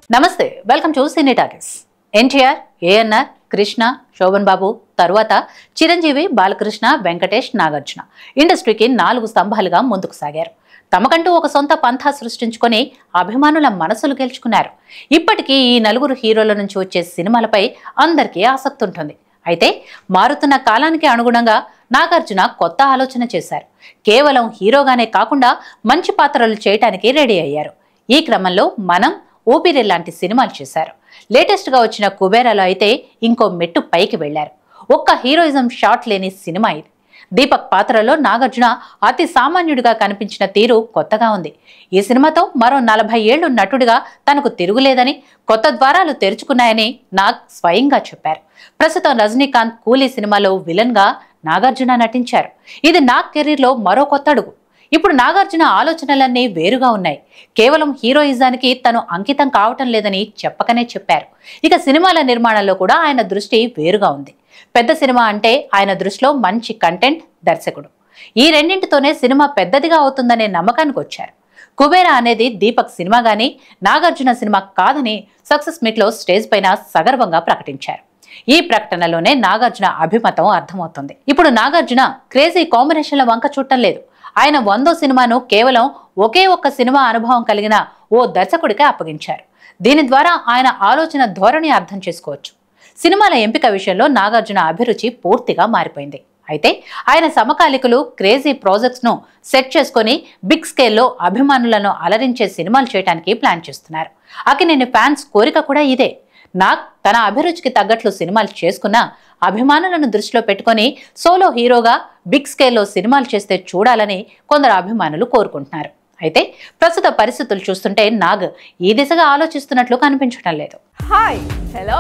నమస్తే welcome to cine talkies. NTR, ANR, Krishna, Sobhan Babu తరువాత చిరంజీవి, బాలకృష్ణ, వెంకటేష్, నాగార్జున ఇండస్ట్రీకి 4 స్తంభాలుగా ముందుకు సాగారు. తమకంటూ ఒక సొంత పంథా సృష్టించుకొని అభిమానుల మనసులు గెలుచుకున్నారు. ఇప్పటికీ ఈ 4 హీరోల నుంచి వచ్చే సినిమాలపై అందరికీ ఆసక్తి ఉంటుంది. అయితే మారుతున్న కాలానికి అనుగుణంగా నాగార్జున కొత్త ఆలోచన చేశారు. కేవలం హీరోగానే కాకుండా మంచి పాత్రలు చేయటానికి రెడీ అయ్యారు. ఈ క్రమంలో మనం, ఊపిరి లాంటి సినిమాలు చేశారు. లేటెస్ట్ గా వచ్చిన కుబేరాలో అయితే ఇంకో మెట్టు పైకి వెళ్లారు. ఒక్క హీరోయిజం షాట్ లేని సినిమా ఇది. దీపక్ పాత్రలో నాగార్జున అతి సామాన్యుడిగా కనిపించిన తీరు కొత్తగా ఉంది. ఈ సినిమాతో మరో 40 ఏళ్లు నటుడిగా తనకు తిరుగులేదని, కొత్త ద్వారాలు తెరుచుకున్నాయని నాగ్ స్వయంగా చెప్పారు. ప్రస్తుతం రజనీకాంత్ కూలీ సినిమాలో విలన్ గా నాగార్జున నటించారు. ఇది నాగ్ కెరీర్ లో మరో కొత్త అడుగు. ఇప్పుడు నాగార్జున ఆలోచనలన్నీ వేరుగా ఉన్నాయి. కేవలం హీరోయిజానికి తను అంకితం కావటం లేదని చెప్పకనే చెప్పారు. ఇక సినిమాల నిర్మాణంలో కూడా ఆయన దృష్టి వేరుగా ఉంది. పెద్ద సినిమా అంటే ఆయన దృష్టిలో మంచి కంటెంట్, దర్శకుడు, ఈ రెండింటితోనే సినిమా పెద్దదిగా అవుతుందనే నమ్మకానికి వచ్చారు. కుబేరా అనేది దీపక్ సినిమా గానీ నాగార్జున సినిమా కాదని సక్సెస్ మీట్ లో స్టేజ్ పైన సగర్వంగా ప్రకటించారు. ఈ ప్రకటనలోనే నాగార్జున అభిమతం అర్థమవుతుంది. ఇప్పుడు నాగార్జున క్రేజీ కాంబినేషన్ల వంక చూడటం లేదు. ఆయన 100వ సినిమాను కేవలం ఒకే ఒక్క సినిమా అనుభవం కలిగిన ఓ దర్శకుడికే అప్పగించారు. దీని ద్వారా ఆయన ఆలోచన ధోరణి అర్థం చేసుకోవచ్చు. సినిమాల ఎంపిక విషయంలో నాగార్జున అభిరుచి పూర్తిగా మారిపోయింది. అయితే ఆయన సమకాలికులు క్రేజీ ప్రాజెక్ట్స్ ను సెట్ చేసుకుని బిగ్ స్కేల్లో అభిమానులను అలరించే సినిమాలు చేయడానికి ప్లాన్ చేస్తున్నారు. అక్కినేని ఫ్యాన్స్ కోరిక కూడా ఇదే. నాగ్ తన అభిరుచికి తగ్గట్లు సినిమాలు చేసుకున్న అభిమానులను దృష్టిలో పెట్టుకుని సోలో హీరోగా బిగ్ స్కేల్లో సినిమాలు చేస్తే చూడాలని కొందరు అభిమానులు కోరుకుంటున్నారు. అయితే ప్రస్తుత పరిస్థితులు చూస్తుంటే నాగ్ ఈ దిశగా ఆలోచిస్తున్నట్లు కనిపించడం లేదు. హాయ్, హలో,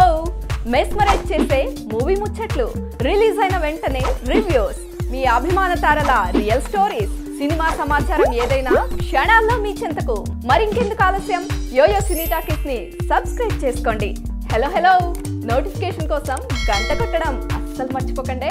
మెస్మరైజ్ చేసే మూవీ ముచ్చట్లు, రిలీజ్ అయిన వెంటనే రివ్యూస్, మీ అభిమాన తారల రియల్ స్టోరీస్, సినిమా సమాచారం ఏదైనా క్షణాల్లో మీ చెంతకు. మరింకెందుకు ఆలస్యం, యోయో సినీ టాకీస్ ని సబ్స్క్రైబ్ చేసుకోండి. హలో హలో నోటిఫికేషన్ కోసం గంట కొట్టడం అస్సలు మర్చిపోకండి.